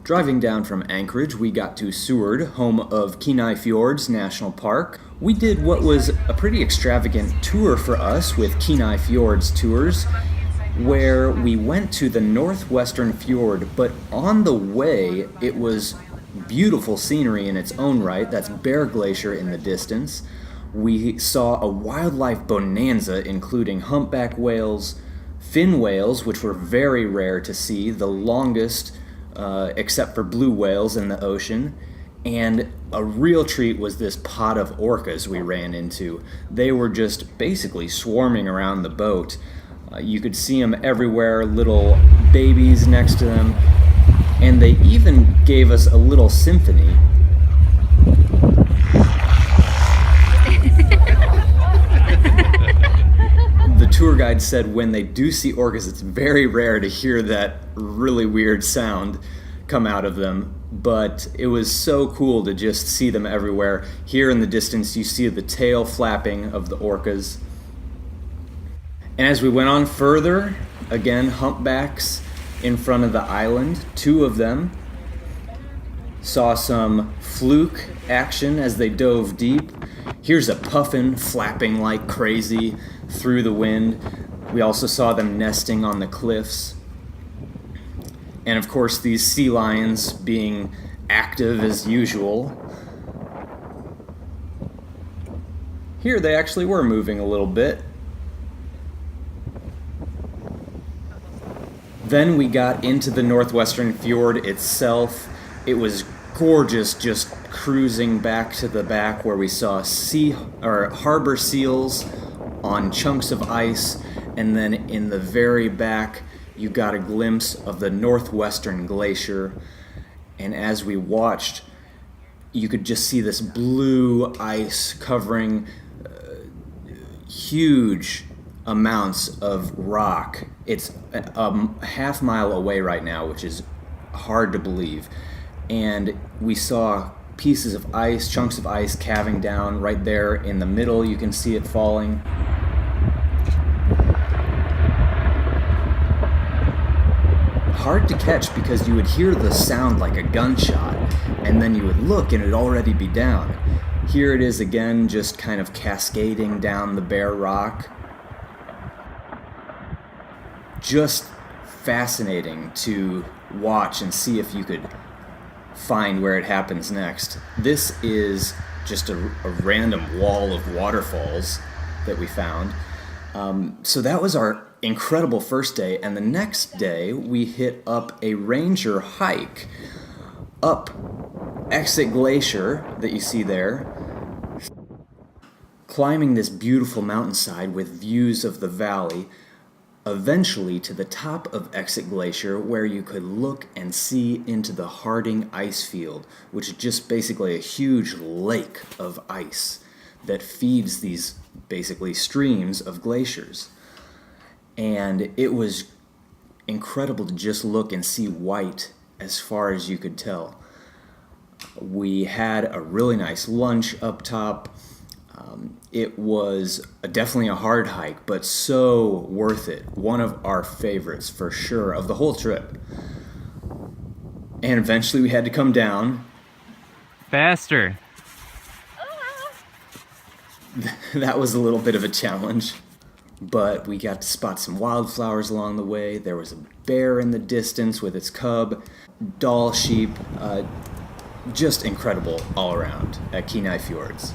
Driving down from Anchorage, we got to Seward, home of Kenai Fjords National Park. We did what was a pretty extravagant tour for us with Kenai Fjords Tours, where we went to the Northwestern Fjord, but on the way it was beautiful scenery in its own right. That's Bear Glacier in the distance. We saw a wildlife bonanza including humpback whales, fin whales, which were very rare to see, the longest except for blue whales in the ocean, and a real treat was this pod of orcas we ran into. They were just basically swarming around the boat. You could see them everywhere, little babies next to them, and they even gave us a little symphony. The tour guide said when they do see orcas, it's very rare to hear that really weird sound come out of them, but it was so cool to just see them everywhere. Here in the distance, you see the tail flapping of the orcas. And as we went on further, again, humpbacks in front of the island, 2 of them. Saw some fluke action as they dove deep. Here's a puffin flapping like crazy through the wind. We also saw them nesting on the cliffs. And of course these sea lions being active as usual. Here they actually were moving a little bit. Then we got into the Northwestern Fjord itself. It was gorgeous, just cruising back to the back where we saw harbor seals on chunks of ice, and then in the very back you got a glimpse of the Northwestern Glacier. And as we watched, you could just see this blue ice covering huge amounts of rock. It's a half mile away right now, which is hard to believe. And we saw pieces of ice, chunks of ice calving down right there in the middle. You can see it falling. Hard to catch because you would hear the sound like a gunshot, and then you would look and it'd already be down. Here it is again, just kind of cascading down the bare rock. Just fascinating to watch and see if you could find where it happens next. This is just a random wall of waterfalls that we found. So that was our incredible first day, and the next day we hit up a ranger hike up Exit Glacier that you see there, climbing this beautiful mountainside with views of the valley, eventually to the top of Exit Glacier where you could look and see into the Harding Icefield, which is just basically a huge lake of ice that feeds these basically streams of glaciers. And it was incredible to just look and see white as far as you could tell. We had a really nice lunch up top. It was definitely a hard hike, but so worth it. One of our favorites for sure of the whole trip. And eventually we had to come down. Faster. That was a little bit of a challenge, but we got to spot some wildflowers along the way. There was a bear in the distance with its cub, doll sheep, just incredible all around at Kenai Fjords.